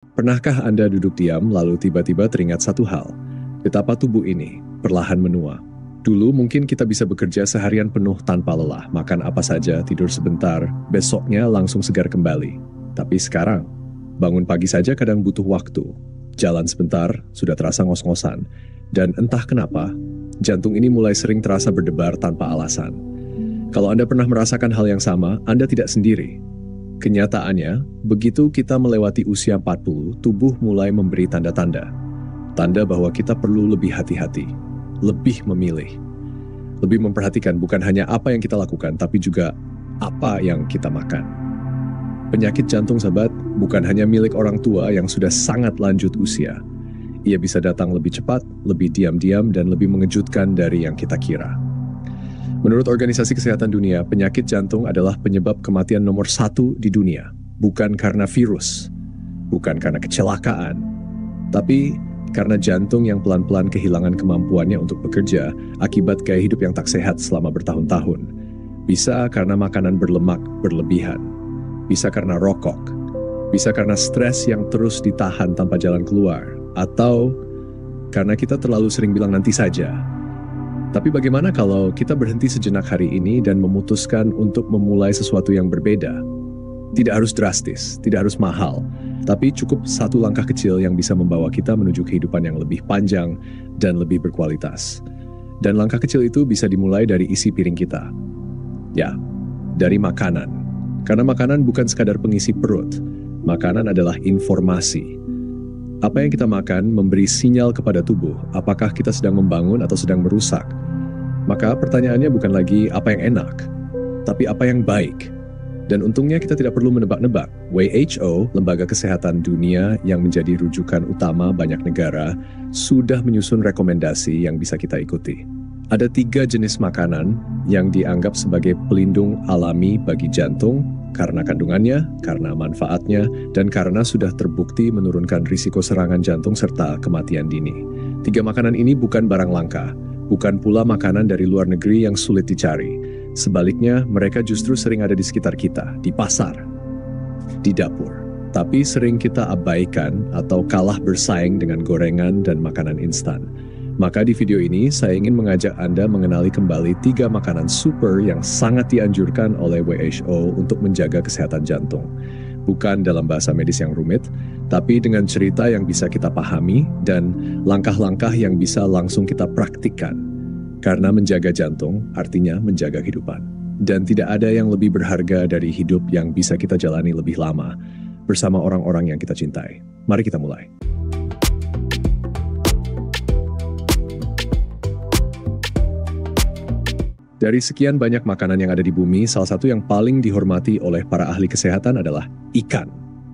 Pernahkah Anda duduk diam lalu tiba-tiba teringat satu hal? Betapa tubuh ini perlahan menua. Dulu mungkin kita bisa bekerja seharian penuh tanpa lelah, makan apa saja, tidur sebentar, besoknya langsung segar kembali. Tapi sekarang, bangun pagi saja kadang butuh waktu. Jalan sebentar, sudah terasa ngos-ngosan. Dan entah kenapa, jantung ini mulai sering terasa berdebar tanpa alasan. Kalau Anda pernah merasakan hal yang sama, Anda tidak sendiri. Kenyataannya, begitu kita melewati usia 40, tubuh mulai memberi tanda-tanda. Tanda bahwa kita perlu lebih hati-hati, lebih memilih, lebih memperhatikan bukan hanya apa yang kita lakukan, tapi juga apa yang kita makan. Penyakit jantung, sahabat, bukan hanya milik orang tua yang sudah sangat lanjut usia. Ia bisa datang lebih cepat, lebih diam-diam, dan lebih mengejutkan dari yang kita kira. Menurut Organisasi Kesehatan Dunia, penyakit jantung adalah penyebab kematian nomor 1 di dunia. Bukan karena virus, bukan karena kecelakaan, tapi karena jantung yang pelan-pelan kehilangan kemampuannya untuk bekerja akibat gaya hidup yang tak sehat selama bertahun-tahun. Bisa karena makanan berlemak berlebihan, bisa karena rokok, bisa karena stres yang terus ditahan tanpa jalan keluar, atau karena kita terlalu sering bilang nanti saja. Tapi bagaimana kalau kita berhenti sejenak hari ini dan memutuskan untuk memulai sesuatu yang berbeda? Tidak harus drastis, tidak harus mahal, tapi cukup satu langkah kecil yang bisa membawa kita menuju kehidupan yang lebih panjang dan lebih berkualitas. Dan langkah kecil itu bisa dimulai dari isi piring kita. Ya, dari makanan. Karena makanan bukan sekadar pengisi perut, makanan adalah informasi. Apa yang kita makan memberi sinyal kepada tubuh apakah kita sedang membangun atau sedang merusak. Maka pertanyaannya bukan lagi apa yang enak, tapi apa yang baik. Dan untungnya kita tidak perlu menebak-nebak. WHO, Lembaga Kesehatan Dunia yang menjadi rujukan utama banyak negara, sudah menyusun rekomendasi yang bisa kita ikuti. Ada 3 jenis makanan yang dianggap sebagai pelindung alami bagi jantung, karena kandungannya, karena manfaatnya, dan karena sudah terbukti menurunkan risiko serangan jantung serta kematian dini. 3 makanan ini bukan barang langka, bukan pula makanan dari luar negeri yang sulit dicari. Sebaliknya, mereka justru sering ada di sekitar kita, di pasar, di dapur. Tapi sering kita abaikan atau kalah bersaing dengan gorengan dan makanan instan. Maka di video ini saya ingin mengajak Anda mengenali kembali 3 makanan super yang sangat dianjurkan oleh WHO untuk menjaga kesehatan jantung. Bukan dalam bahasa medis yang rumit, tapi dengan cerita yang bisa kita pahami dan langkah-langkah yang bisa langsung kita praktikkan. Karena menjaga jantung artinya menjaga kehidupan. Dan tidak ada yang lebih berharga dari hidup yang bisa kita jalani lebih lama bersama orang-orang yang kita cintai. Mari kita mulai. Dari sekian banyak makanan yang ada di bumi, salah satu yang paling dihormati oleh para ahli kesehatan adalah ikan.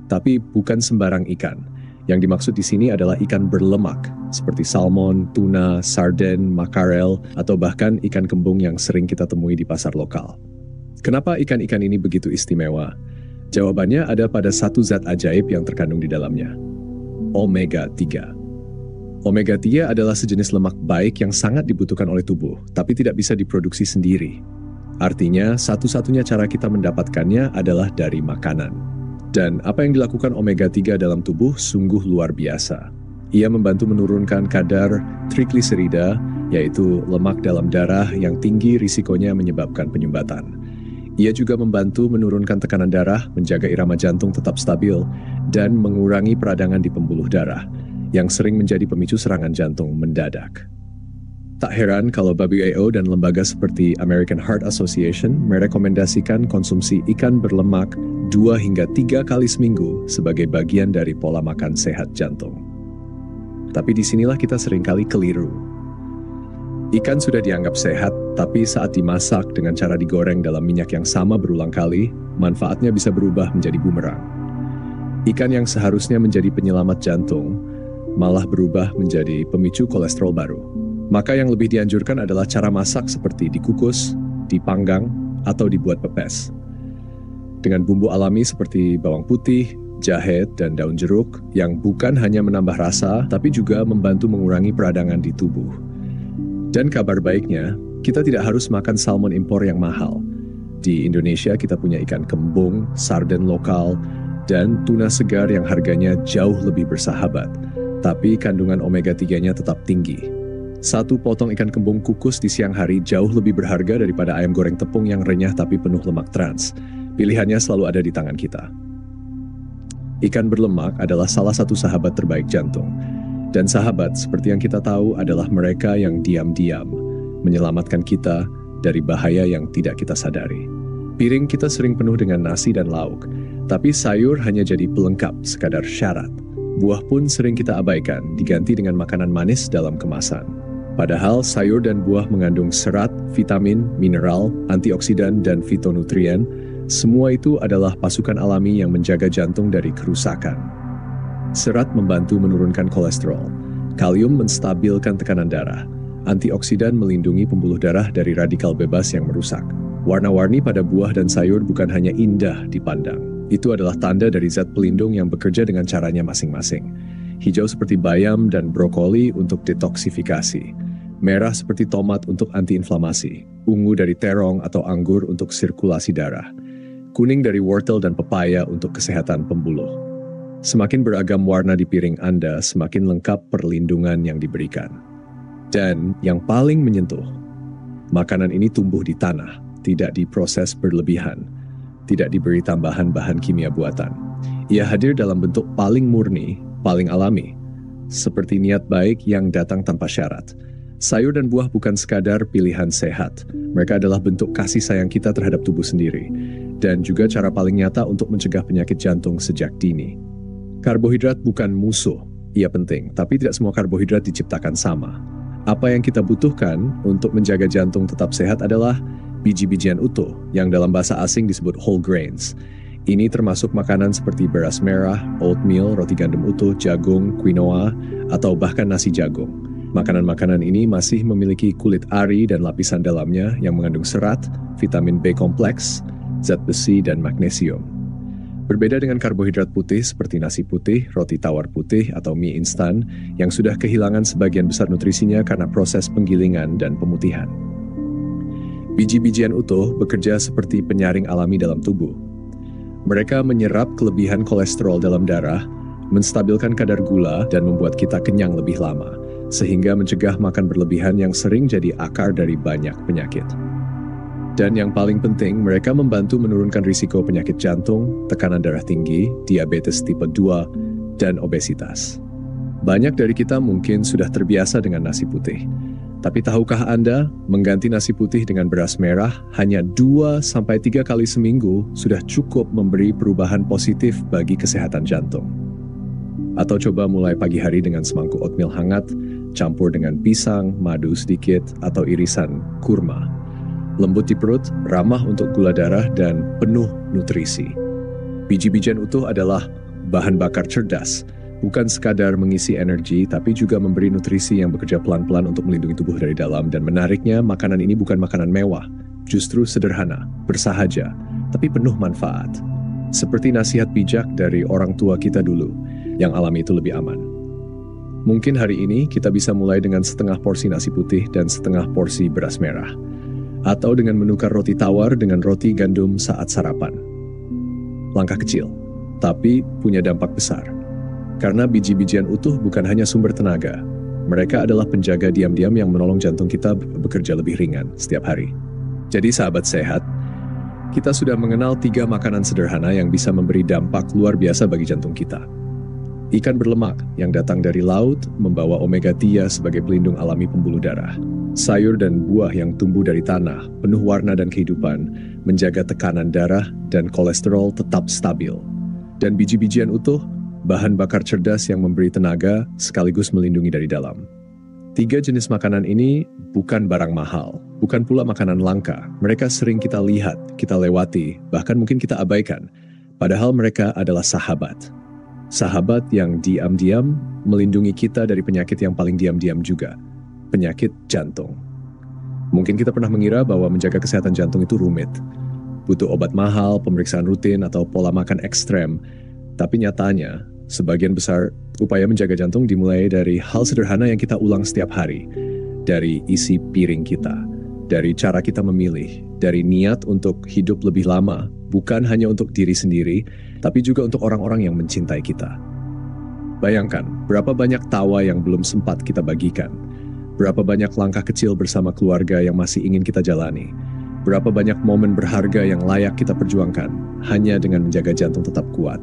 Tapi bukan sembarang ikan. Yang dimaksud di sini adalah ikan berlemak, seperti salmon, tuna, sarden, makarel, atau bahkan ikan kembung yang sering kita temui di pasar lokal. Kenapa ikan-ikan ini begitu istimewa? Jawabannya ada pada satu zat ajaib yang terkandung di dalamnya. Omega 3. Omega 3 adalah sejenis lemak baik yang sangat dibutuhkan oleh tubuh, tapi tidak bisa diproduksi sendiri. Artinya, satu-satunya cara kita mendapatkannya adalah dari makanan. Dan apa yang dilakukan omega 3 dalam tubuh sungguh luar biasa. Ia membantu menurunkan kadar trigliserida, yaitu lemak dalam darah yang tinggi risikonya menyebabkan penyumbatan. Ia juga membantu menurunkan tekanan darah, menjaga irama jantung tetap stabil, dan mengurangi peradangan di pembuluh darah, yang sering menjadi pemicu serangan jantung mendadak. Tak heran kalau WHO dan lembaga seperti American Heart Association merekomendasikan konsumsi ikan berlemak 2 hingga 3 kali seminggu sebagai bagian dari pola makan sehat jantung. Tapi disinilah kita seringkali keliru. Ikan sudah dianggap sehat, tapi saat dimasak dengan cara digoreng dalam minyak yang sama berulang kali, manfaatnya bisa berubah menjadi bumerang. Ikan yang seharusnya menjadi penyelamat jantung, malah berubah menjadi pemicu kolesterol baru. Maka yang lebih dianjurkan adalah cara masak seperti dikukus, dipanggang, atau dibuat pepes. Dengan bumbu alami seperti bawang putih, jahe, dan daun jeruk yang bukan hanya menambah rasa, tapi juga membantu mengurangi peradangan di tubuh. Dan kabar baiknya, kita tidak harus makan salmon impor yang mahal. Di Indonesia kita punya ikan kembung, sarden lokal, dan tuna segar yang harganya jauh lebih bersahabat, tapi kandungan omega-3-nya tetap tinggi. Satu potong ikan kembung kukus di siang hari jauh lebih berharga daripada ayam goreng tepung yang renyah tapi penuh lemak trans. Pilihannya selalu ada di tangan kita. Ikan berlemak adalah salah satu sahabat terbaik jantung. Dan sahabat, seperti yang kita tahu, adalah mereka yang diam-diam menyelamatkan kita dari bahaya yang tidak kita sadari. Piring kita sering penuh dengan nasi dan lauk, tapi sayur hanya jadi pelengkap, sekadar syarat. Buah pun sering kita abaikan, diganti dengan makanan manis dalam kemasan. Padahal sayur dan buah mengandung serat, vitamin, mineral, antioksidan, dan fitonutrien. Semua itu adalah pasukan alami yang menjaga jantung dari kerusakan. Serat membantu menurunkan kolesterol, kalium menstabilkan tekanan darah, antioksidan melindungi pembuluh darah dari radikal bebas yang merusak. Warna-warni pada buah dan sayur bukan hanya indah dipandang. Itu adalah tanda dari zat pelindung yang bekerja dengan caranya masing-masing. Hijau seperti bayam dan brokoli untuk detoksifikasi. Merah seperti tomat untuk antiinflamasi. Ungu dari terong atau anggur untuk sirkulasi darah. Kuning dari wortel dan pepaya untuk kesehatan pembuluh. Semakin beragam warna di piring Anda, semakin lengkap perlindungan yang diberikan. Dan yang paling menyentuh, makanan ini tumbuh di tanah. Tidak diproses berlebihan, tidak diberi tambahan bahan kimia buatan. Ia hadir dalam bentuk paling murni, paling alami, seperti niat baik yang datang tanpa syarat. Sayur dan buah bukan sekadar pilihan sehat, mereka adalah bentuk kasih sayang kita terhadap tubuh sendiri, dan juga cara paling nyata untuk mencegah penyakit jantung sejak dini. Karbohidrat bukan musuh, ia penting, tapi tidak semua karbohidrat diciptakan sama. Apa yang kita butuhkan untuk menjaga jantung tetap sehat adalah biji-bijian utuh, yang dalam bahasa asing disebut whole grains. Ini termasuk makanan seperti beras merah, oatmeal, roti gandum utuh, jagung, quinoa, atau bahkan nasi jagung. Makanan-makanan ini masih memiliki kulit ari dan lapisan dalamnya yang mengandung serat, vitamin B kompleks, zat besi, dan magnesium. Berbeda dengan karbohidrat putih seperti nasi putih, roti tawar putih, atau mie instan yang sudah kehilangan sebagian besar nutrisinya karena proses penggilingan dan pemutihan. Biji-bijian utuh bekerja seperti penyaring alami dalam tubuh. Mereka menyerap kelebihan kolesterol dalam darah, menstabilkan kadar gula, dan membuat kita kenyang lebih lama, sehingga mencegah makan berlebihan yang sering jadi akar dari banyak penyakit. Dan yang paling penting, mereka membantu menurunkan risiko penyakit jantung, tekanan darah tinggi, diabetes tipe 2, dan obesitas. Banyak dari kita mungkin sudah terbiasa dengan nasi putih. Tapi tahukah Anda, mengganti nasi putih dengan beras merah hanya 2-3 kali seminggu sudah cukup memberi perubahan positif bagi kesehatan jantung. Atau coba mulai pagi hari dengan semangkuk oatmeal hangat, campur dengan pisang, madu sedikit, atau irisan kurma. Lembut di perut, ramah untuk gula darah, dan penuh nutrisi. Biji-bijian utuh adalah bahan bakar cerdas, bukan sekadar mengisi energi, tapi juga memberi nutrisi yang bekerja pelan-pelan untuk melindungi tubuh dari dalam. Dan menariknya, makanan ini bukan makanan mewah, justru sederhana, bersahaja, tapi penuh manfaat. Seperti nasihat bijak dari orang tua kita dulu, yang alami itu lebih aman. Mungkin hari ini kita bisa mulai dengan setengah porsi nasi putih dan setengah porsi beras merah. Atau dengan menukar roti tawar dengan roti gandum saat sarapan. Langkah kecil, tapi punya dampak besar. Karena biji-bijian utuh bukan hanya sumber tenaga. Mereka adalah penjaga diam-diam yang menolong jantung kita bekerja lebih ringan setiap hari. Jadi sahabat sehat, kita sudah mengenal 3 makanan sederhana yang bisa memberi dampak luar biasa bagi jantung kita. Ikan berlemak yang datang dari laut membawa omega-3 sebagai pelindung alami pembuluh darah. Sayur dan buah yang tumbuh dari tanah, penuh warna dan kehidupan, menjaga tekanan darah dan kolesterol tetap stabil. Dan biji-bijian utuh, bahan bakar cerdas yang memberi tenaga sekaligus melindungi dari dalam. 3 jenis makanan ini bukan barang mahal, bukan pula makanan langka. Mereka sering kita lihat, kita lewati, bahkan mungkin kita abaikan. Padahal mereka adalah sahabat. Sahabat yang diam-diam melindungi kita dari penyakit yang paling diam-diam juga, penyakit jantung. Mungkin kita pernah mengira bahwa menjaga kesehatan jantung itu rumit. Butuh obat mahal, pemeriksaan rutin, atau pola makan ekstrem. Tapi nyatanya, sebagian besar upaya menjaga jantung dimulai dari hal sederhana yang kita ulang setiap hari. Dari isi piring kita, dari cara kita memilih, Dari niat untuk hidup lebih lama, bukan hanya untuk diri sendiri, tapi juga untuk orang-orang yang mencintai kita. Bayangkan, berapa banyak tawa yang belum sempat kita bagikan. Berapa banyak langkah kecil bersama keluarga yang masih ingin kita jalani. Berapa banyak momen berharga yang layak kita perjuangkan, hanya dengan menjaga jantung tetap kuat.